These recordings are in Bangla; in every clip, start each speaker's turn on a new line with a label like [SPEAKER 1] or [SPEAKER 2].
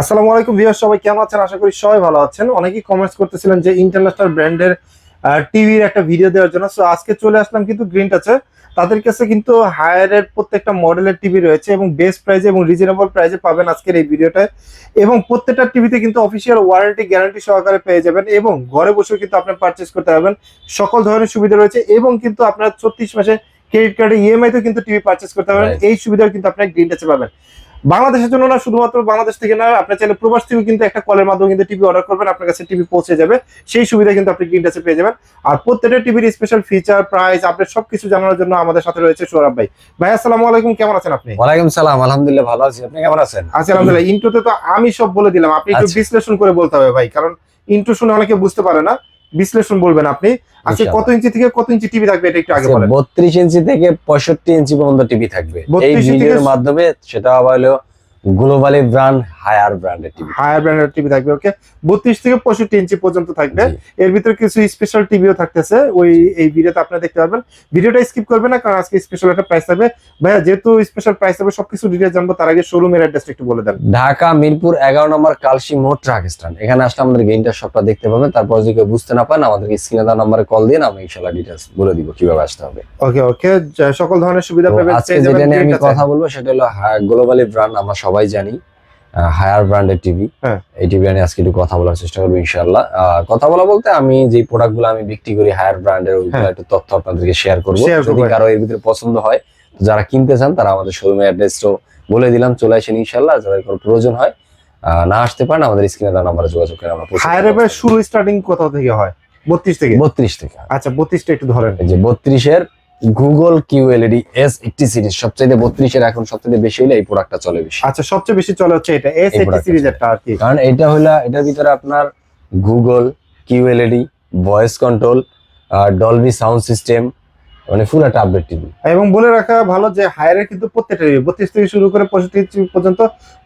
[SPEAKER 1] আসসালামু আলাইকুম ভিউয়ার্স, সবাই কেমন আছেন? আশা করি সবাই ভালো আছেন। অনেকেই কমেন্টস করতেছিলেন যে ইন্টারন্যাশনাল ব্র্যান্ডের টিভির একটা ভিডিও দেওয়ার জন্য। সো আজকে চলে আসলাম কিন্তু গ্রিন টাচে। তাদের কাছে কিন্তু হায়ারের প্রত্যেকটা মডেলের টিভি রয়েছে এবং বেস্ট প্রাইসে এবং রিজনেবল প্রাইসে পাবেন আজকের এই ভিডিওটায়। এবং প্রত্যেকটা টিভিতে কিন্তু অফিসিয়াল ওয়ারেন্টি গ্যারান্টি সহকারে পেয়ে যাবেন এবং ঘরে বসেও কিন্তু আপনি পারচেজ করতে পারবেন। সকল ধরনের সুবিধা রয়েছে এবং কিন্তু আপনার 36 মাসে ক্রেডিট কার্ডে ইএমআই তে কিন্তু টিভি পারচেজ করতে পারবেন। এই সুবিধাও কিন্তু আপনি গ্রিন টাচে পাবেন। বাংলাদেশের জন্য না, শুধুমাত্র বাংলাদেশ থেকে না, আপনি চাইলে প্রবাস থেকে কিন্তু একটা কলের মাধ্যমে কিন্তু টিভি অর্ডার করবেন, আপনার কাছে টিভি পৌঁছে যাবে। সেই সুবিধা কিন্তু আপনি গ্রিন টাচে পেয়ে যাবেন। আর প্রত্যেকটা টিভির স্পেশাল ফিচার, প্রাইস, আপডেট সবকিছু জানার জন্য আমাদের সাথে রয়েছে সৌরভ ভাই। ভাই আসসালামু আলাইকুম, কেমন আছেন আপনি?
[SPEAKER 2] ওয়ালাইকুম সালাম, আলহামদুলিল্লাহ ভালো আছি। আপনি কেমন আছেন?
[SPEAKER 1] আছি আলহামদুলিল্লাহ। ইন্ট্রোতে তো আমি সব বলে দিলাম, আপনি একটু বিশ্লেষণ করে বলতে হবে ভাই, কারণ ইন্ট্রো শুনে অনেকে বুঝতে পারে না। বিশ্লেষণ বলবেন আপনি। আজকে কত ইঞ্চি থেকে কত ইঞ্চি টিভি থাকবে এটা একটু আগে বলেন।
[SPEAKER 2] 32 ইঞ্চি থেকে 65 ইঞ্চি পর্যন্ত টিভি থাকবে এই ভিডিওর মাধ্যমে। সেটা হলো গ্লোবালি ব্র্যান্ড হায়ার ব্র্যান্ডের টিভি।
[SPEAKER 1] হায়ার ব্র্যান্ডের টিভি থাকবে। ওকে, 32 থেকে 65 ইঞ্চি পর্যন্ত থাকবে। এর ভিতরে কিছু স্পেশাল টিভিও থাকতেছে, ওই এই ভিডিওতে আপনারা দেখতে পারবেন। ভিডিওটা স্কিপ করবেন না, কারণ আজকে স্পেশাল একটা প্রাইস থাকবে। ভাইয়া, যেহেতু স্পেশাল প্রাইস থাকবে সবকিছু ডিটেইলস জানবো, তার আগে শোরুমের অ্যাড্রেসটা একটু বলে দেন।
[SPEAKER 2] ঢাকা মিরপুর 11 নম্বর কালসি মোড় ট্রাক স্ট্যান্ড। এখানে আসলে আমাদের গেইনটার শপটা দেখতে পাবেন। তারপর যদি কেউ বুঝতে না পারেন আমাদেরকে স্ক্রিনে দেওয়া নম্বরে কল দিন, আমরা ইনশাআল্লাহ ডিটেইলস বলে দিব কিভাবে আসতে হবে।
[SPEAKER 1] ওকে ওকে, সকল ধরনের সুবিধা পাবেন।
[SPEAKER 2] আজকে যেটা নিয়ে আমি কথা বলবো সেটা হলো গ্লোবালি ব্র্যান্ড। আমরা সবাই জানি হায়ার ব্র্যান্ডের টিভি। এই টিভি নিয়ে আজকে একটু কথা বলার চেষ্টা করবো ইনশাআল্লাহ। কথা বলা বলতে আমি যে প্রোডাক্টগুলো আমি বিক্রি করি হায়ার ব্র্যান্ডের, ওইগুলো একটু তথ্য আপনাদেরকে শেয়ার করবো। যদি কারো এর ভিতরে পছন্দ হয়, যারা কিনতে চান তারা আমাদের শোরুমের অ্যাড্রেসটাও বলে দিলাম, চলে আসেন ইনশাআল্লাহ। যাদের কোনো প্রয়োজন হয় না আসতে পারেন, আমাদের স্ক্রিনে দেওয়া নম্বরে যোগাযোগ করে আমরা
[SPEAKER 1] হায়ারের শুরু স্টার্টিং কত থেকে হয়? 32 থেকে।
[SPEAKER 2] 32 থেকে।
[SPEAKER 1] আচ্ছা, 32টা একটু ধরেন।
[SPEAKER 2] এই যে 32 এর গুগল কিউএলইডি S80 সিরিজ সবচেয়ে 32 এর এখন সবচেয়ে বেশি হলে এই প্রোডাক্টটা চলে বেশি।
[SPEAKER 1] আচ্ছা, সবচেয়ে বেশি চলে হচ্ছে এটা S80 সিরিজেরটা আর কি,
[SPEAKER 2] কারণ এটা হলো এটার ভিতরে আপনার Google QLED, voice control, Dolby sound system, মানে ফুল একটা আপডেট টিভি।
[SPEAKER 1] এবং বলে রাখা ভালো যে হায়ারের কিন্তু প্রত্যেকটা টিভি 32 থেকে শুরু করে 65 পর্যন্ত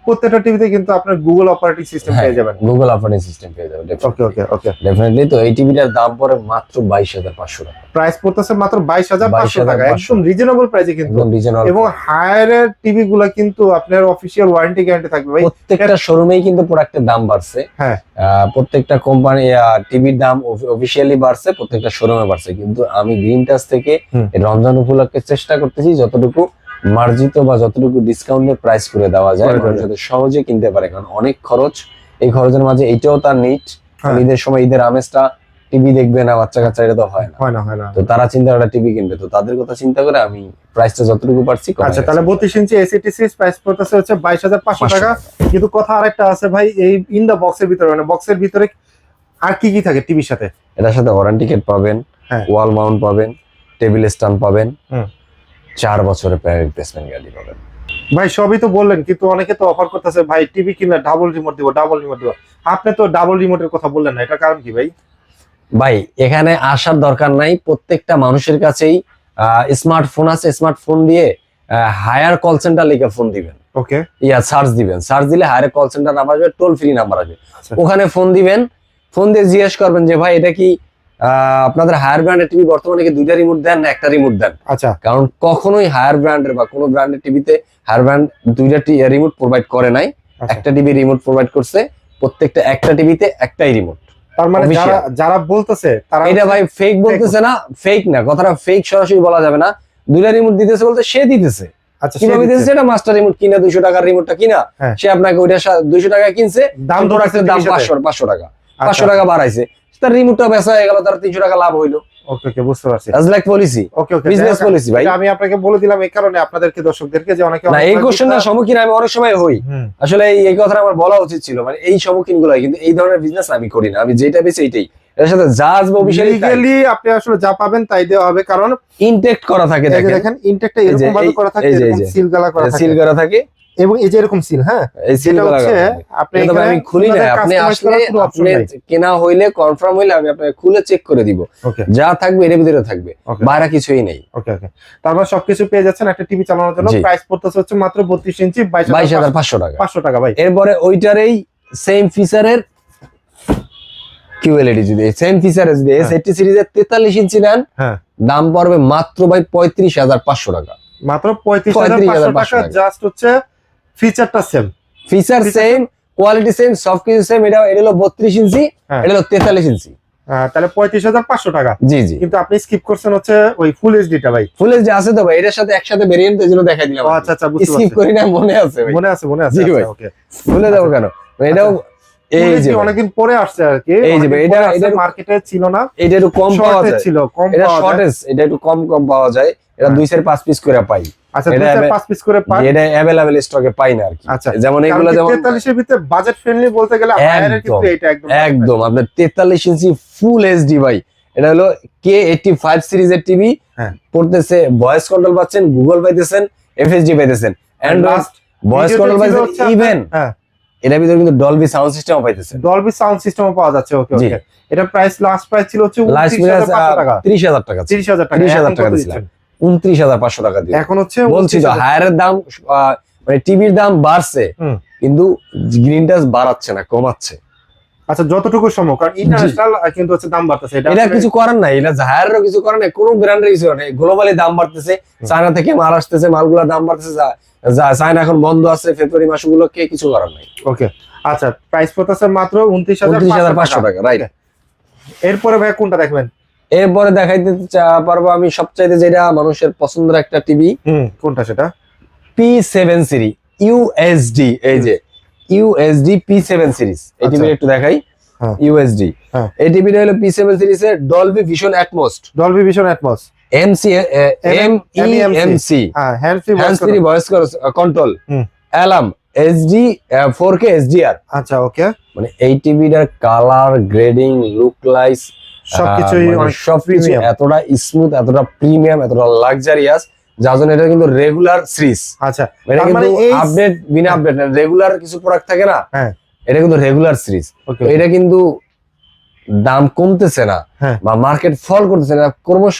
[SPEAKER 1] প্রত্যেকটা টিভিতে কিন্তু আপনার গুগল অপারেটিং সিস্টেম পেয়ে যাবেন।
[SPEAKER 2] গুগল অপারেটিং সিস্টেম পেয়ে যাবেন।
[SPEAKER 1] ওকে ওকে ওকে,
[SPEAKER 2] ডেফিনেটলি। তো এই টিভিটার দাম পড়ে মাত্র 22,500 টাকা।
[SPEAKER 1] প্রাইস পড়তেছে মাত্র 22,500 টাকা, একদম রিজনেবল প্রাইসে কিন্তু। এবং হায়ারের টিভি গুলো কিন্তু আপনার অফিশিয়াল ওয়ারেন্টি গ্যারান্টি থাকবে ভাই।
[SPEAKER 2] প্রত্যেকটা শোরুমেই কিন্তু প্রোডাক্টের দাম বাড়ছে।
[SPEAKER 1] হ্যাঁ,
[SPEAKER 2] প্রত্যেকটা কোম্পানি টিভির দাম অফিশিয়ালি বাড়ছে, প্রত্যেকটা শোরুমে বাড়ছে। কিন্তু আমি গ্রিন টাচ থেকে রমজান উপলক্ষে চেষ্টা করতেছি যতটুকু মার্জিত বা যতটুকু ডিসকাউন্টে প্রাইস করে দেওয়া যায় যাতে সহজে কিনতে পারে। কারণ অনেক খরচ, এই খরচের মাঝে এইটাও তার নিট। ঈদের সময় ঈদের আমেজটা টিভি দেখবে না বাচ্চা কাচ্চা, এটা তো হয় না। তো তারা চিন্তা করে টিভি কিনবে, তো তাদের কথা চিন্তা করে আমি প্রাইসটা যতটুকু পারছি।
[SPEAKER 1] আচ্ছা, তাহলে 32 ইঞ্চি S80 সিরিজ প্রাইস পড়তেছে হচ্ছে 22,500 টাকা। কিন্তু কথা আরেকটা আছে ভাই, এই ইন দা বক্সের ভিতরে, মানে বক্সের ভিতরে আর কি কি থাকে টিভির সাথে?
[SPEAKER 2] এটার সাথে ওয়ারেন্টি কার্ড পাবেন, ওয়াল মাউন্ট পাবেন, টেবিল স্ট্যান্ড পাবেন, 4 বছরের রিপ্লেসমেন্ট গ্যারান্টি পাবেন।
[SPEAKER 1] ভাই সবই তো বললেন, কিন্তু অনেকে তো অফার করতেছে ভাই টিভি কিনলে ডাবল রিমোট দিব, ডাবল রিমোট দিব। আপনি তো ডাবল রিমোটের কথা বললেন না, এটা কারণ কি ভাই?
[SPEAKER 2] ভাই এখানে আসার দরকার নাই, প্রত্যেকটা মানুষের কাছেই স্মার্টফোন আছে। স্মার্টফোন দিয়ে হায়ার কল সেন্টার লিখে ফোন দিবেন।
[SPEAKER 1] ওকে,
[SPEAKER 2] সার্চ দিবেন, সার্চ দিলে হায়ার কল সেন্টার নাম্বার আসবে, টোল ফ্রি নাম্বার আসবে। ওখানে ফোন দিবেন, ফোন দিয়ে জিজ্ঞেস করবেন যে ভাই এটা কি আপনাদের হায়ার ব্র্যান্ডের টিভি বর্তমানে কি 2টা রিমোট দেন না 1টা রিমোট দেন?
[SPEAKER 1] আচ্ছা,
[SPEAKER 2] কারণ কখনোই হায়ার ব্র্যান্ডের বা কোনো ব্র্যান্ডের টিভিতে হায়ার ব্র্যান্ড 2টা রিমোট প্রোভাইড করে নাই। একটা টিভি রিমোট প্রোভাইড করছে, প্রত্যেকটা একটা টিভিতে একটাই রিমোট।
[SPEAKER 1] তার মানে যারা বলতেছে তারা
[SPEAKER 2] এটা ভাই ফেক বলতেছে না, ফেক না, কথাটা ফেক সরাসরি বলা যাবে না। 2টা রিমোট দিতেছে বলতে সে দিতেছে।
[SPEAKER 1] আচ্ছা,
[SPEAKER 2] কিভাবে দিতেছে? এটা মাস্টার রিমোট কিনা 200 টাকার রিমোটটা কিনা সে আপনাকে ওইটা 200 টাকা কিনছে, দাম প্রোডাক্টের দাম 500 টাকা, 500 টাকা বাড়াইছে, তার রিমোটটা বেচা হয়ে গেল, তার 300 টাকা লাভ হইলো।
[SPEAKER 1] ওকে ওকে, বুঝতে পারছি।
[SPEAKER 2] আজ লাইক পলিসি,
[SPEAKER 1] ওকে ওকে,
[SPEAKER 2] বিজনেস পলিসি ভাই।
[SPEAKER 1] আমি আপনাকে বলে দিলাম এই কারণে আপনাদেরকে, দর্শকদেরকে, যে অনেকে
[SPEAKER 2] না এই কোশ্চেনটার সম্মুখীন আমি অনেক সময় হই। আসলে এই কথাটা আমার বলা উচিত ছিল, মানে এই সম্মুখীন গুলো। কিন্তু এই ধরনের বিজনেস আমি করি না, আমি যেটা বেশি এইটাই। এর সাথে যা আসবে
[SPEAKER 1] লিগ্যালি আপনি আসলে যা পাবেন তাই দেওয়া হবে, কারণ
[SPEAKER 2] ইনটেক্ট করা থাকে।
[SPEAKER 1] দেখেন ইনটেক্টটা এরকম ভাবে করা থাকে, এরকম সিল গালা করা থাকে,
[SPEAKER 2] সিল করা থাকে।
[SPEAKER 1] এবং এই যে এরকম সিল, হ্যাঁ
[SPEAKER 2] এই সিল
[SPEAKER 1] হচ্ছে
[SPEAKER 2] আপনি আমি খুলি না, আপনি আসলে আপনি কেনা হইলে কনফার্ম হইলে আমি আপনাকে খুলে চেক করে দিব, যা থাকবে এর ভিতরে থাকবে, বাইরে কিছুই নেই।
[SPEAKER 1] ওকে ওকে, তারপর সবকিছু পেয়ে যাচ্ছেন একটা টিভি চালানোর জন্য। প্রাইস পড়তেছে হচ্ছে মাত্র 32 ইঞ্চি
[SPEAKER 2] 22,500 টাকা।
[SPEAKER 1] 500 টাকা ভাই।
[SPEAKER 2] এরপরে ওইটারই সেম ফিচারের কিউএলইডি যদি সেম ফিচারের যদি S80 সিরিজের 43 ইঞ্চি নেন, দাম পড়বে মাত্র ভাই 35,500 টাকা।
[SPEAKER 1] মাত্র 35,500 টাকা, জাস্ট হচ্ছে ফিচারটা same,
[SPEAKER 2] feature same, quality same, সবকিছু সেম। এটা হলো 32 ইঞ্চি,
[SPEAKER 1] হ্যাঁ।
[SPEAKER 2] এটা হলো 43 ইঞ্চি।
[SPEAKER 1] তাহলে 35,500 টাকা।
[SPEAKER 2] জি জি।
[SPEAKER 1] কিন্তু আপনি স্কিপ করছেন হচ্ছে ওই ফুল এইচডিটা ভাই।
[SPEAKER 2] ফুল এইচডি আছে তো ভাই, এটার সাথে একসাথে ভেরিয়েন্ট, এজন্য দেখাই দিলাম।
[SPEAKER 1] ও আচ্ছা আচ্ছা, বুঝতে
[SPEAKER 2] স্কিপ
[SPEAKER 1] পারছি।
[SPEAKER 2] করি না, মনে আছে ভাই।
[SPEAKER 1] মনে আছে মনে আছে।
[SPEAKER 2] জি ভাই।
[SPEAKER 1] ওকে,
[SPEAKER 2] ভুলে যাবো কেন? এটাও এই যে
[SPEAKER 1] অনেকদিন পরে আসছে আর কি।
[SPEAKER 2] এই যে ভাই, এটা
[SPEAKER 1] মার্কেটে ছিল না,
[SPEAKER 2] এটা একটু কম পাওয়া যায়,
[SPEAKER 1] ছিল কম
[SPEAKER 2] এটা
[SPEAKER 1] পাওয়া যায়।
[SPEAKER 2] শর্টেজ, এটা একটু কম পাওয়া যায়। এটা 2/5 পিস করে পাই।
[SPEAKER 1] আচ্ছা,
[SPEAKER 2] এটা
[SPEAKER 1] 2-5 পিস করে পাই।
[SPEAKER 2] এটা अवेलेबल স্টকে পাই না আর কি।
[SPEAKER 1] আচ্ছা,
[SPEAKER 2] যেমন এগুলো, যেমন
[SPEAKER 1] 43 এর ভিতরে বাজেট ফ্রেন্ডলি বলতে গেলে হায়ারের কিন্তু এটা একদম
[SPEAKER 2] একদম আপনার 43 ইঞ্চি ফুল এইচডি ভাই। এটা হলো K85 সিরিজের টিভি।
[SPEAKER 1] হ্যাঁ।
[SPEAKER 2] পড়তেছে, ভয়েস কন্ট্রোল পাচ্ছেন, গুগল পাইতেছেন, এফএসডি পাইতেছেন, অ্যান্ড্রয়েড ভয়েস কন্ট্রোল পাইতেছেন, ইভেন
[SPEAKER 1] হ্যাঁ
[SPEAKER 2] এটার ভিতরে কিন্তু ডলবি সাউন্ড সিস্টেমও পাইতেছেন।
[SPEAKER 1] ডলবি সাউন্ড সিস্টেমও পাওয়া যাচ্ছে। ওকে
[SPEAKER 2] জি।
[SPEAKER 1] ওকে, এটা প্রাইস লাস্ট প্রাইস ছিল হচ্ছে
[SPEAKER 2] লাস্ট
[SPEAKER 1] 29,500 টাকা।
[SPEAKER 2] 30,000 টাকা,
[SPEAKER 1] 30,000 টাকা।
[SPEAKER 2] 30,000
[SPEAKER 1] এখন
[SPEAKER 2] টাকা
[SPEAKER 1] কত
[SPEAKER 2] দিছিলাম,
[SPEAKER 1] দিচ্ছেন?
[SPEAKER 2] 29,500 টাকা দিয়ে।
[SPEAKER 1] এখন হচ্ছে
[SPEAKER 2] বলছি তো
[SPEAKER 1] 29,000
[SPEAKER 2] হায়ারের দাম, মানে টিভির দাম বাড়ছে,
[SPEAKER 1] হুম।
[SPEAKER 2] কিন্তু গ্রিন টাচ বাড়াচ্ছে না, কমাচ্ছে।
[SPEAKER 1] আচ্ছা, যতটুকু সম্ভব, কারণ ইন্টারন্যাশনাল কিন্তু হচ্ছে দাম বাড়তেছে।
[SPEAKER 2] এটা
[SPEAKER 1] আসলে-
[SPEAKER 2] কিছু করার নাই, এটা হায়ারেরও কিছু করার নাই, কোনো ব্র্যান্ডের কিছু করার নাই। গ্লোবালি দাম বাড়তেছে, চায়না থেকে মাল আসতেছে, মালগুলোর দাম বাড়তেছে। চায়না এখন বন্ধ আছে ফেব্রুয়ারি মাসগুলোকে, কিছু করার নাই।
[SPEAKER 1] ওকে, আচ্ছা, প্রাইস পড়তেছে মাত্র
[SPEAKER 2] 29,500 টাকা, রাইট।
[SPEAKER 1] এরপরে ভাই কোনটা দেখবেন?
[SPEAKER 2] এরপরে দেখাইতে পারবো আমি সবচাইতে যেটা মানুষের পছন্দের একটা টিভি,
[SPEAKER 1] কোনটা সেটা?
[SPEAKER 2] P7 series USD. এই যে ইউএসডি P7 সিরিজ, এই টিভি একটু দেখাই।
[SPEAKER 1] হ্যাঁ।
[SPEAKER 2] ইউএসডি,
[SPEAKER 1] হ্যাঁ।
[SPEAKER 2] এই টিভিটা হলো P7 সিরিজের Dolby Vision Atmos,
[SPEAKER 1] Dolby Vision Atmos,
[SPEAKER 2] MEMC,
[SPEAKER 1] হ্যাঁ, হ্যান্ড
[SPEAKER 2] হ্যান্ড-ফ্রি ভয়েস কন্ট্রোল,
[SPEAKER 1] হুম।
[SPEAKER 2] Alarm, HD 4K HDR।
[SPEAKER 1] আচ্ছা, ওকে,
[SPEAKER 2] মানে এই টিভিটার কালার গ্রেডিং, লুক লাইস,
[SPEAKER 1] সবকিছুই অনেক
[SPEAKER 2] সবকিছু
[SPEAKER 1] premium।
[SPEAKER 2] এতটা স্মুথ, এতটা প্রিমিয়াম, এতটা লাক্সারিয়াস, যার জন্য এটা কিন্তু রেগুলার সিরিজ।
[SPEAKER 1] আচ্ছা,
[SPEAKER 2] এটা
[SPEAKER 1] তার
[SPEAKER 2] কিন্তু
[SPEAKER 1] মানে এই
[SPEAKER 2] আপডেট বিনা আপডেট না, রেগুলার কিছু প্রোডাক্ট থাকে না,
[SPEAKER 1] হ্যাঁ,
[SPEAKER 2] এটা কিন্তু রেগুলার সিরিজ।
[SPEAKER 1] ওকে,
[SPEAKER 2] এটা কিন্তু দাম কমতেছে না,
[SPEAKER 1] হ্যাঁ।
[SPEAKER 2] বা মার্কেট ফল করতেছে না, ক্রমশ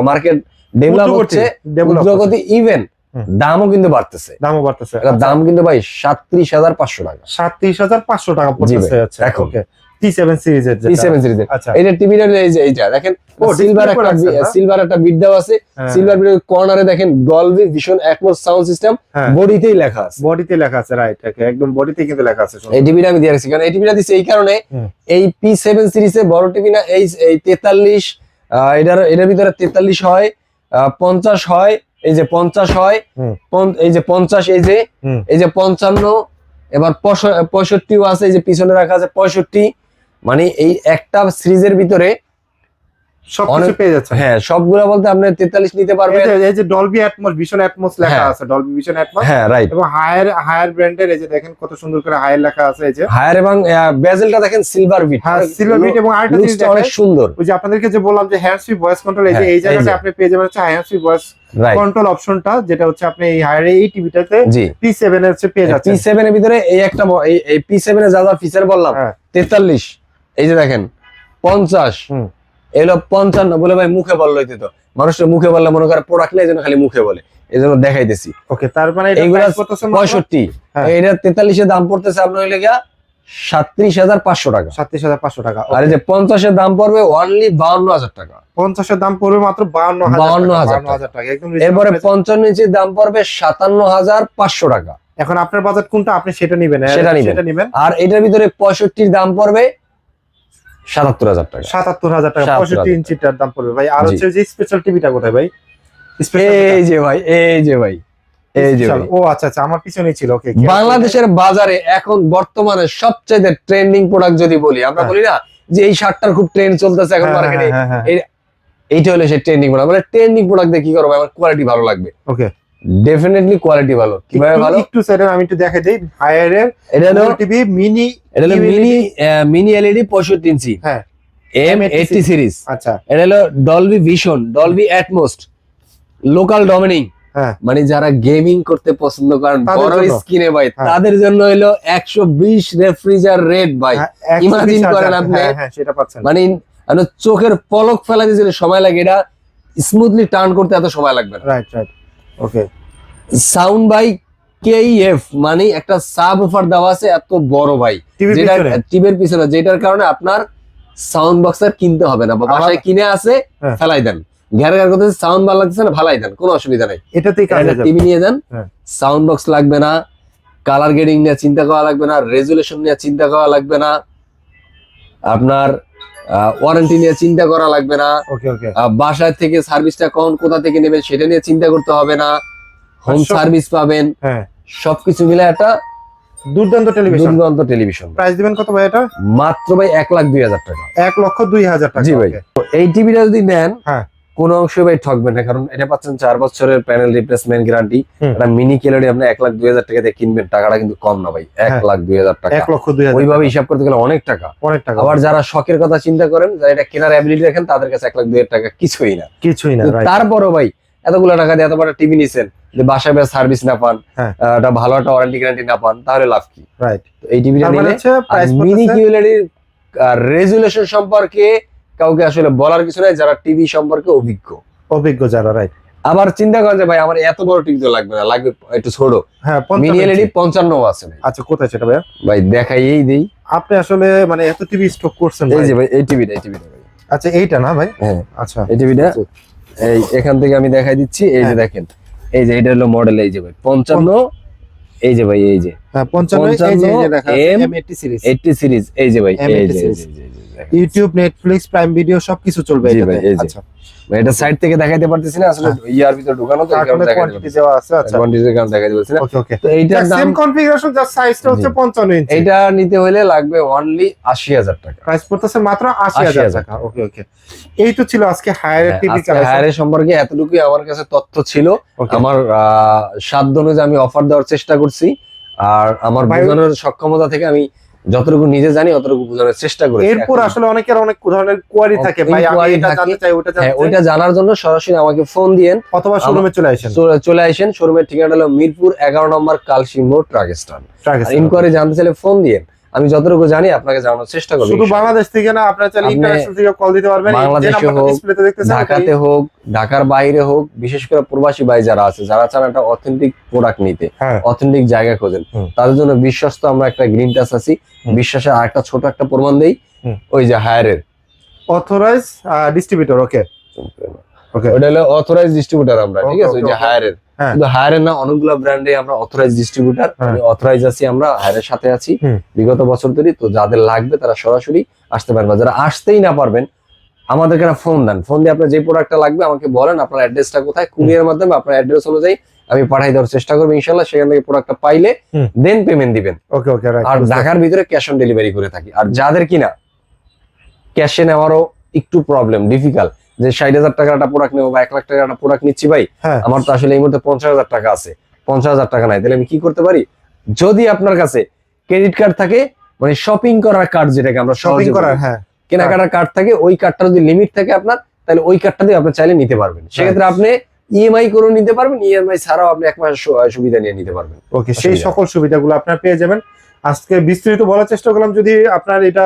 [SPEAKER 2] মার্কেট ডেভেলপ হচ্ছে, উদ্যোগতি, ইভেন
[SPEAKER 1] হুম।
[SPEAKER 2] দামও কিন্তু বাড়তেছে।
[SPEAKER 1] দামও বাড়তেছে।
[SPEAKER 2] এটার দাম কিন্তু ভাই 37,500 টাকা,
[SPEAKER 1] 37,500 টাকা পড়তেছে। আচ্ছা,
[SPEAKER 2] এখন।
[SPEAKER 1] ওকে, P7 সিরিজের
[SPEAKER 2] P7 সিরিজের।
[SPEAKER 1] আচ্ছা,
[SPEAKER 2] এইটা টিভিটা, এই যে এইটা দেখেন,
[SPEAKER 1] ও,
[SPEAKER 2] সিলভার
[SPEAKER 1] display করে
[SPEAKER 2] একটা
[SPEAKER 1] রাখছেন না?
[SPEAKER 2] সিলভার একটা বিট দেওয়া আছে।
[SPEAKER 1] হ্যাঁ।
[SPEAKER 2] সিলভার বিটের কর্নারে দেখেন Dolby Vision atoms sound system,
[SPEAKER 1] হ্যাঁ।
[SPEAKER 2] বডিতেই লেখা আছে।
[SPEAKER 1] বডিতে লেখা আছে, রাইট, ওকে, একদম বডিতে কিন্তু লেখা আছে।
[SPEAKER 2] এই টিভিটা আমি দিয়ে রাখছি, কারণ এই টিভিটা দিছি এই কারণে,
[SPEAKER 1] হুম।
[SPEAKER 2] এই P7 সিরিজে বড় টিভি না, এই 43, এটার ভিতরে 43 হয়, 50 হয়, এই যে 50 হয়,
[SPEAKER 1] হুম।
[SPEAKER 2] এই যে 50,
[SPEAKER 1] হুম।
[SPEAKER 2] এই যে 55, এবার 65 আছে, এই যে পিছনে রাখা আছে 65। মানে এই একটা সিরিজের ভিতরে
[SPEAKER 1] সবকিছু
[SPEAKER 2] অনেক-
[SPEAKER 1] পেয়ে যাচ্ছে।
[SPEAKER 2] হ্যাঁ, সবগুলো বলতে আপনি 43 নিতে পারবেন।
[SPEAKER 1] এই যে ডলবি অ্যাটমস, ভিশন অ্যাটমস লেখা
[SPEAKER 2] হ্যাঁ।
[SPEAKER 1] আছে, ডলবি ভিশন অ্যাটমস,
[SPEAKER 2] হ্যাঁ, রাইট।
[SPEAKER 1] এবং হায়ার ব্র্যান্ডের, এই যে দেখেন কত সুন্দর করে হায়ার লেখা আছে। এই যে
[SPEAKER 2] হায়ার, এবং বেজেলটা দেখেন সিলভার বিট,
[SPEAKER 1] হ্যাঁ, সিলভার বিট, এবং আরেকটা জিনিস
[SPEAKER 2] অনেক
[SPEAKER 1] দেখেন,
[SPEAKER 2] সুন্দর,
[SPEAKER 1] ওই যে আপনাদেরকে যে বললাম যে হ্যান্ডস ফ্রি ভয়েস কন্ট্রোল, এই যে
[SPEAKER 2] হ্যাঁ,
[SPEAKER 1] এই
[SPEAKER 2] এই
[SPEAKER 1] জায়গাটা
[SPEAKER 2] যে।
[SPEAKER 1] আপনি পেয়ে যাবেন হচ্ছে hands free voice
[SPEAKER 2] right.
[SPEAKER 1] Control অপশনটা, যেটা হচ্ছে আপনি এই হায়ার এই টিভিটাতে
[SPEAKER 2] জি।
[SPEAKER 1] P7 এর হচ্ছে পেয়ে যাচ্ছেন।
[SPEAKER 2] P7 এর ভিতরে এই একটা এই P7 এর যা যা ফিচার বললাম,
[SPEAKER 1] হ্যাঁ।
[SPEAKER 2] 43, এই যে দেখেন 50,
[SPEAKER 1] হুম।
[SPEAKER 2] এলো 55 বলে ভাই মুখে বললো, হইতে তো মানুষের মুখে বললে মনে করে প্রোডাক্ট নেই, এই জন্য খালি মুখে বলে, এই জন্য দেখাইতেছি।
[SPEAKER 1] ওকে, তার মানে এটা
[SPEAKER 2] এইগুলা
[SPEAKER 1] প্রাইস করতেছে মাত্র
[SPEAKER 2] 65,
[SPEAKER 1] হ্যাঁ।
[SPEAKER 2] এটা 43 এর দাম পড়তেছে আপনার হইলে গিয়া 37,500 টাকা।
[SPEAKER 1] 37,500 টাকা।
[SPEAKER 2] আর এই যে 50 এর দাম পড়বে অনলি 52,000 টাকা।
[SPEAKER 1] 50 এর দাম পড়বে মাত্র 52,000 টাকা, একদম reasonable
[SPEAKER 2] এরপরে
[SPEAKER 1] price।
[SPEAKER 2] 55 ইঞ্চির দাম পড়বে 57,500 টাকা।
[SPEAKER 1] এখন আপনার বাজেট কোনটা, আপনি সেটা নিবেন,
[SPEAKER 2] সেটা নিবেন। আর এটার ভিতরে 65 এর দাম পড়বে 77,000 টাকা।
[SPEAKER 1] 77,000 টাকা, 65 ইঞ্চিটার দাম পড়বে ভাই। আর
[SPEAKER 2] জি।
[SPEAKER 1] হচ্ছে যে স্পেশাল টিভিটা কোথায় ভাই?
[SPEAKER 2] এই যে ভাই, এই যে ভাই, এই যে ভাই।
[SPEAKER 1] ও আচ্ছা আচ্ছা, আমার পিছনেই ছিল। ওকে,
[SPEAKER 2] বাংলাদেশের বাজারে এখন বর্তমানে সবচেয়ে ট্রেন্ডিং প্রোডাক্ট যদি বলি, আমরা
[SPEAKER 1] হ্যাঁ।
[SPEAKER 2] বলি না যে এই শার্টটার খুব ট্রেন্ড চলতেছে এখন মার্কেটে, এইটা হলো সেই ট্রেন্ডিং প্রোডাক্ট। মানে ট্রেন্ডিং প্রোডাক্ট দিয়ে কি করবো, আমার কোয়ালিটি ভালো লাগবে।
[SPEAKER 1] ওকে,
[SPEAKER 2] ডেফিনেটলি কোয়ালিটি ভালো। কিভাবে ভালো?
[SPEAKER 1] একটু সাইডে আমি একটু দেখাই দেই। হায়ারের
[SPEAKER 2] এটা হলো
[SPEAKER 1] টিভি মিনি,
[SPEAKER 2] এটা হলো মিনি এলইডি 65 ইঞ্চি,
[SPEAKER 1] হ্যাঁ,
[SPEAKER 2] M80 সিরিজ।
[SPEAKER 1] আচ্ছা,
[SPEAKER 2] এটা হলো Dolby Vision, Dolby Atmos, local dimming.
[SPEAKER 1] হ্যাঁ,
[SPEAKER 2] মানে যারা গেমিং করতে পছন্দ করেন
[SPEAKER 1] তাদের
[SPEAKER 2] বড়
[SPEAKER 1] জন্য।
[SPEAKER 2] স্ক্রিনে ভাই,
[SPEAKER 1] হ্যাঁ।
[SPEAKER 2] তাদের জন্য হলো 120 রেফ্রিজারেট ভাই।
[SPEAKER 1] হ্যাঁ,
[SPEAKER 2] Imagine
[SPEAKER 1] 120,000,
[SPEAKER 2] করেন আপনি।
[SPEAKER 1] হ্যাঁ, সেটা পাচ্ছেন।
[SPEAKER 2] মানে চোখের পলক ফেলা যে সময় লাগে, এটা স্মুথলি টার্ন করতে এত সময় লাগবে না।
[SPEAKER 1] Right right, okay.
[SPEAKER 2] Sound by KEF, মানে একটা সাব অফার দেওয়া আছে এত বড় ভাই,
[SPEAKER 1] টিভির
[SPEAKER 2] যেটা
[SPEAKER 1] পিছনে
[SPEAKER 2] টিভির পিছনে, যেটার কারণে আপনার সাউন্ড বক্স আর কিনতে হবে না, বা বাসায় কিনে আছে
[SPEAKER 1] হ্যাঁ।
[SPEAKER 2] ফেলাই দেন, ঘের ঘের করতে সাউন্ড ভালো লাগতেছে না, ফেলাই দেন, কোনো অসুবিধা নাই।
[SPEAKER 1] এটাতেই কাজ হয়ে যাবে।
[SPEAKER 2] টিভি নিয়ে যান,
[SPEAKER 1] হ্যাঁ।
[SPEAKER 2] সাউন্ড বক্স লাগবে না, কালার গ্রেডিং নিয়ে চিন্তা করা লাগবে না, রেজুলেশন নিয়ে চিন্তা করা লাগবে না, আপনার ওয়ারেন্টি নিয়ে চিন্তা করা লাগবে না,
[SPEAKER 1] ওকে ওকে
[SPEAKER 2] বাসায় থেকে সার্ভিসটা কখন কোথা থেকে নেবেন সেটা নিয়ে চিন্তা করতে হবে না, হোম সার্ভিস পাবেন,
[SPEAKER 1] হ্যাঁ
[SPEAKER 2] সবকিছু মিলে একটা
[SPEAKER 1] দুর্দান্ত টেলিভিশন।
[SPEAKER 2] দুর্দান্ত টেলিভিশন।
[SPEAKER 1] প্রাইস দিবেন কত ভাই এটা?
[SPEAKER 2] মাত্র ভাই 1,02,000 টাকা।
[SPEAKER 1] 1,02,000 টাকা।
[SPEAKER 2] জি ভাই,
[SPEAKER 1] okay।
[SPEAKER 2] তো এই টিভিটা যদি নেন
[SPEAKER 1] হ্যাঁ
[SPEAKER 2] কোন অংশে ভাই ঠকবেন না, কারণ এটা পাচ্ছেন 4 বছরের প্যানেল রিপ্লেসমেন্ট গ্যারান্টি।
[SPEAKER 1] হুম।
[SPEAKER 2] এটা মিনি কেলডি আপনি 1,02,000 টাকা দিয়ে কিনবেন, টাকাটা কিন্তু কম না ভাই, 1,02,000 টাকা।
[SPEAKER 1] 1,02,000
[SPEAKER 2] ওইভাবে হিসাব করতে গেলে অনেক টাকা।
[SPEAKER 1] অনেক টাকা।
[SPEAKER 2] আবার যারা শখের কথা চিন্তা করেন, যারা এটা কেনার অ্যাবিলিটি রাখেন, তাদের কাছে 1,02,000 টাকা কিছুই না।
[SPEAKER 1] কিছুই না,
[SPEAKER 2] কিন্তু
[SPEAKER 1] right।
[SPEAKER 2] তারপরও ভাই এতগুলো টাকা দিয়ে এত বড় টিভি নিছেন, যে বাসায় সার্ভিস না পান,
[SPEAKER 1] হ্যাঁ।
[SPEAKER 2] একটা ভালো একটা ওয়ারেন্টি গ্যারান্টি না পান, তাহলে লাভ কি?
[SPEAKER 1] রাইট।
[SPEAKER 2] তো এই টিভিটা
[SPEAKER 1] তার মানে
[SPEAKER 2] নিলে
[SPEAKER 1] হচ্ছে প্রাইস
[SPEAKER 2] মিনি কিউএলইডির রেজুলেশন সম্পর্কে কাউকে আসলে বলার কিছু নাই, যারা টিভি সম্পর্কে
[SPEAKER 1] অভিজ্ঞ যারা, রাইট।
[SPEAKER 2] আবার চিন্তা করেন যে ভাই আমার এত বড় টিভি তো লাগবে না, লাগবে একটু ছোট।
[SPEAKER 1] হ্যাঁ
[SPEAKER 2] মিনি
[SPEAKER 1] 55
[SPEAKER 2] এলইডি
[SPEAKER 1] ইঞ্চি।
[SPEAKER 2] 55 আছে ভাই।
[SPEAKER 1] আচ্ছা কোথায় সেটা ভাইয়া?
[SPEAKER 2] ভাই দেখাইয়েই দেই।
[SPEAKER 1] আপনি আসলে মানে এত টিভি স্টক করছেন
[SPEAKER 2] এই
[SPEAKER 1] ভাই?
[SPEAKER 2] যে ভাই এই টিভিটা ভাই।
[SPEAKER 1] আচ্ছা এইটা না ভাই?
[SPEAKER 2] হ্যাঁ
[SPEAKER 1] আচ্ছা
[SPEAKER 2] এই টিভিটা, এই এখান থেকে আমি দেখাই দিচ্ছি। এই যে দেখেন, এই যে এটা হলো মডেল, এই যে ভাই 55, এই যে ভাই এই যে
[SPEAKER 1] হ্যাঁ 55 এই যে দেখা আছে M80 সিরিজ।
[SPEAKER 2] 80 সিরিজ, এই যে ভাই এই
[SPEAKER 1] M80
[SPEAKER 2] যে
[SPEAKER 1] series। YouTube, Netflix, prime video সবকিছু চলবে
[SPEAKER 2] জি
[SPEAKER 1] এটাতে।
[SPEAKER 2] ভাই, এই যে।
[SPEAKER 1] আচ্ছা
[SPEAKER 2] এটা সাইড থেকে দেখাইতে পারতেছি না, আসলে ইয়ার ভিতর ঢোকানো তো, এই কারণে
[SPEAKER 1] কার্টুনের
[SPEAKER 2] দেখাইতে
[SPEAKER 1] কোয়ান্টিটি
[SPEAKER 2] পারতেছি
[SPEAKER 1] দেওয়া আছে। আচ্ছা
[SPEAKER 2] কোয়ান্টিটির কারণে দেখাইতে পারতেছি না।
[SPEAKER 1] ওকে ওকে।
[SPEAKER 2] তো এইটার দাম,
[SPEAKER 1] সেম কনফিগারেশন, জাস্ট সাইজটা হচ্ছে
[SPEAKER 2] জি।
[SPEAKER 1] 55 ইঞ্চি।
[SPEAKER 2] এইটা নিতে হলে লাগবে অনলি 80,000 টাকা।
[SPEAKER 1] প্রাইস পড়তেছে মাত্র 80,000 টাকা। ওকে ওকে। এই তো ছিল আজকে হায়ারের টিভি কালেকশন।
[SPEAKER 2] হায়ারের সম্পর্কে এতটুকুই আমার কাছে তথ্য ছিল।
[SPEAKER 1] ওকে।
[SPEAKER 2] আমার সাধ্য অনুযায়ী আমি অফার দেওয়ার চেষ্টা করছি, আর আমার
[SPEAKER 1] ভাই-
[SPEAKER 2] বোঝানোর সক্ষমতা থেকে আমি যতটুকু নিজে জানি অতটুকু বোঝানোর চেষ্টা করি।
[SPEAKER 1] এরপর আসলে অনেকের অনেক ধরনের কোয়ারি থাকে, ভাই আমি
[SPEAKER 2] Query
[SPEAKER 1] এটা
[SPEAKER 2] থাকে।
[SPEAKER 1] জানতে চাই, ওটা
[SPEAKER 2] হ্যাঁ,
[SPEAKER 1] জানতে চাই,
[SPEAKER 2] ওইটা জানার জন্য সরাসরি আমাকে ফোন দিয়েন,
[SPEAKER 1] অথবা শোরুমে চলে আসেন।
[SPEAKER 2] চলে আসেন। শোরুমের ঠিকানা হলো মিরপুর 11 নম্বর কালসি মোড়, truck stand.
[SPEAKER 1] Truck stand.
[SPEAKER 2] Enquiry জানতে চাইলে ফোন দিয়েন, আমি যতটুকু জানি আপনাকে জানানোর চেষ্টা করব।
[SPEAKER 1] শুধু বাংলাদেশ থেকে না, আপনারা চাইলে
[SPEAKER 2] আপনি
[SPEAKER 1] ইন্টারন্যাশনাল থেকে কল দিতে পারবেন। এই যে
[SPEAKER 2] বাংলাদেশে
[SPEAKER 1] নাম্বারটা
[SPEAKER 2] হোক,
[SPEAKER 1] ডিসপ্লেতে দেখতেছেন,
[SPEAKER 2] ঢাকাতে হোক, ঢাকার বাইরে হোক, বিশেষ করে প্রবাসী ভাই যারা আছে, যারা চান একটা অথেন্টিক প্রোডাক্ট নিতে,
[SPEAKER 1] হ্যাঁ
[SPEAKER 2] অথেন্টিক জায়গা খোঁজেন,
[SPEAKER 1] হুম।
[SPEAKER 2] তাদের জন্য বিশ্বস্ত আমরা একটা গ্রিন টাচ আছি।
[SPEAKER 1] হুম।
[SPEAKER 2] বিশ্বাসের আরেকটা ছোট একটা প্রমাণ দেই,
[SPEAKER 1] হুম।
[SPEAKER 2] ওই যে হায়ারের,
[SPEAKER 1] অথরাইজ ডিস্ট্রিবিউটর। ওকে ওকে।
[SPEAKER 2] ওটা হলো অথরাইজ ডিস্ট্রিবিউটর আমরা, ঠিক
[SPEAKER 1] Okay,
[SPEAKER 2] আছে? ওই যে
[SPEAKER 1] okay,
[SPEAKER 2] হায়ারের,
[SPEAKER 1] হ্যাঁ।
[SPEAKER 2] কিন্তু হায়ারের না, অনেকগুলো ব্র্যান্ডে আমরা অথরাইজ ডিস্ট্রিবিউটর,
[SPEAKER 1] হ্যাঁ।
[SPEAKER 2] অথরাইজ আছি আমরা, হায়ারের সাথে আছি
[SPEAKER 1] হুম।
[SPEAKER 2] বিগত বছর ধরে। তো যাদের লাগবে তারা সরাসরি আসতে পারবে, যারা আসতেই না পারবেন আমাদেরকে না ফোন দেন, ফোন দিয়ে আপনার যে প্রোডাক্টটা লাগবে আমাকে বলেন, আপনার অ্যাড্রেসটা কোথায়, কুরিয়ার মাধ্যমে আপনার অ্যাড্রেস অনুযায়ী আমি পাঠাই দেওয়ার চেষ্টা করবো ইনশাল্লাহ। সেখান থেকে প্রোডাক্টটা পাইলে
[SPEAKER 1] হুম।
[SPEAKER 2] দেন পেমেন্ট দিবেন।
[SPEAKER 1] ওকে ওকে রাইট।
[SPEAKER 2] আর ঢাকার ভিতরে ক্যাশ অন ডেলিভারি করে থাকি। আর যাদের কিনা ক্যাশে নেওয়ারও একটু প্রবলেম, ডিফিকাল্ট, যে 60,000 টাকার একটা প্রোডাক্ট নেবো বা 1,00,000 টাকার একটা প্রোডাক্ট নিচ্ছি ভাই,
[SPEAKER 1] হ্যাঁ
[SPEAKER 2] আমার তো আসলে এই মুহূর্তে 50,000 টাকা আছে, 50,000 টাকা নাই, তাহলে আমি কি করতে পারি? যদি আপনার কাছে ক্রেডিট কার্ড থাকে, মানে শপিং করার কার্ড, যেটাকে আমরা
[SPEAKER 1] শপিং
[SPEAKER 2] সহজে
[SPEAKER 1] করার,
[SPEAKER 2] বলি,
[SPEAKER 1] হ্যাঁ
[SPEAKER 2] কেনাকাটার কার্ড থাকে, ওই কার্ডটা যদি লিমিট থাকে আপনার, তাহলে ওই কার্ডটা দিয়ে আপনি চাইলে নিতে পারবেন। সেক্ষেত্রে আপনি ইএমআই করে নিতে পারবেন, ইএমআই ছাড়াও আপনি 1 মাস সুবিধা নিয়ে নিতে পারবেন।
[SPEAKER 1] ওকে। সেই
[SPEAKER 2] অসুবিধা
[SPEAKER 1] সকল সুবিধাগুলো আপনারা পেয়ে যাবেন। আজকে বিস্তারিত বলার চেষ্টা করলাম। যদি আপনার এটা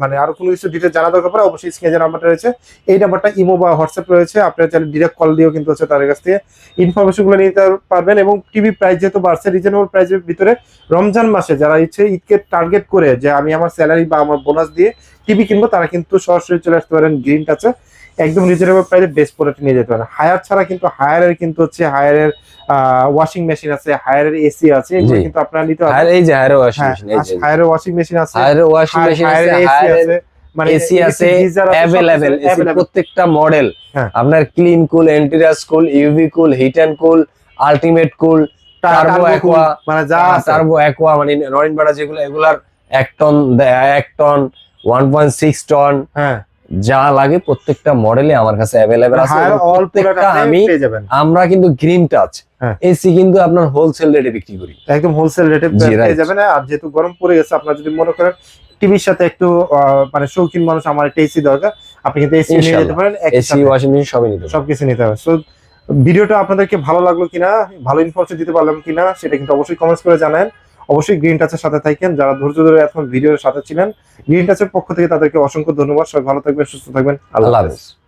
[SPEAKER 1] মানে আরো কোনো কিছু ডিটেইলস জানা দরকার পড়ে, অবশ্যই স্ক্রিনে যে নাম্বারটা রয়েছে, এই নাম্বারটা ইমো বা হোয়াটসঅ্যাপ রয়েছে, আপনারা চাইলে ডিরেক্ট কল দিয়েও কিন্তু হচ্ছে তাদের কাছ থেকে ইনফরমেশনগুলো নিতে পারবেন। এবং টিভি প্রাইস যেহেতু বাড়ছে, রিজনেবল প্রাইসের ভিতরে রমজান মাসে যারা ইচ্ছে ঈদকে টার্গেট করে যে আমি আমার স্যালারি বা আমার বোনাস দিয়ে টিভি কিনবো, তারা কিন্তু সরাসরি চলে আসতে পারেন গ্রিন টাচে, একদম রিজনেবল প্রাইসে বেস্ট প্রোডাক্ট নিয়ে যেতে পারেন। হায়ার ছাড়া কিন্তু হায়ারের কিন্তু হচ্ছে হায়ারের ওয়াশিং মেশিন আছে, হায়ারের এসি আছে, এগুলো
[SPEAKER 2] জি।
[SPEAKER 1] কিন্তু আপনারা নিতে
[SPEAKER 2] আর
[SPEAKER 1] পারবেন।
[SPEAKER 2] এই যে হায়ারের ওয়াশিং
[SPEAKER 1] হ্যাঁ
[SPEAKER 2] মেশিন, এই যে
[SPEAKER 1] হায়ারের ওয়াশিং মেশিন আছে,
[SPEAKER 2] হায়ারের ওয়াশিং মেশিন আছে,
[SPEAKER 1] হায়ারের এসি
[SPEAKER 2] হায়ারের
[SPEAKER 1] আছে, মানে
[SPEAKER 2] এসি আছে,
[SPEAKER 1] গিজার আছে,
[SPEAKER 2] অ্যাভেলেবেল এসি,
[SPEAKER 1] available।
[SPEAKER 2] প্রত্যেকটা মডেল
[SPEAKER 1] হ্যাঁ।
[SPEAKER 2] আপনার ক্লিন কুল, এন্টিরাস cool, UV cool, heat and cool, ultimate cool, turbo
[SPEAKER 1] turbo
[SPEAKER 2] aqua,
[SPEAKER 1] মানে যা আছে।
[SPEAKER 2] টার্বো অ্যাকোয়া, মানে নরিন বাড়া যেগুলো, এগুলার 1 টন 1.6 টন
[SPEAKER 1] হ্যাঁ
[SPEAKER 2] যা লাগে প্রত্যেকটা মডেলে আমার কাছে অ্যাভেলেবেল আছে।
[SPEAKER 1] হায়ার
[SPEAKER 2] এবং
[SPEAKER 1] অল
[SPEAKER 2] প্রত্যেকটা
[SPEAKER 1] প্রোডাক্ট
[SPEAKER 2] আমি,
[SPEAKER 1] পেয়ে যাবেন।
[SPEAKER 2] আমরা কিন্তু গ্রিন টাচ
[SPEAKER 1] হ্যাঁ।
[SPEAKER 2] এসি কিন্তু আপনার হোলসেল রেটে বিক্রি করি,
[SPEAKER 1] একদম হোলসেল রেটে
[SPEAKER 2] জি,
[SPEAKER 1] পেয়ে
[SPEAKER 2] right।
[SPEAKER 1] যাবেন। আর যেহেতু গরম পড়ে গেছে, আপনারা যদি মনে করেন টিভির সাথে একটু মানে শৌখিন মানুষ, আমার একটা এসি দরকার, আপনি কিন্তু এসি নিয়ে যেতে
[SPEAKER 2] ইনশাআল্লাহ।
[SPEAKER 1] পারেন,
[SPEAKER 2] এসি ওয়াশিং মেশিন সবই নিতে পারবেন।
[SPEAKER 1] সবকিছু নিতে হবে। সো ভিডিওটা আপনাদেরকে ভালো লাগলো কিনা, ভালো ইনফরমেশন দিতে পারলাম কিনা, সেটা কিন্তু অবশ্যই কমেন্টস করে জানান। অবশ্যই গ্রিন টাচের সাথে থাকেন, যারা ধৈর্য ধরে এখন ভিডিওর সাথে ছিলেন, গ্রিন টাচের পক্ষ থেকে তাদেরকে অসংখ্য ধন্যবাদ। সবাই ভালো থাকবেন, সুস্থ থাকবেন, আল্লাহ
[SPEAKER 2] আল্লাহ
[SPEAKER 1] হাফেজ।
[SPEAKER 2] হাফেজ।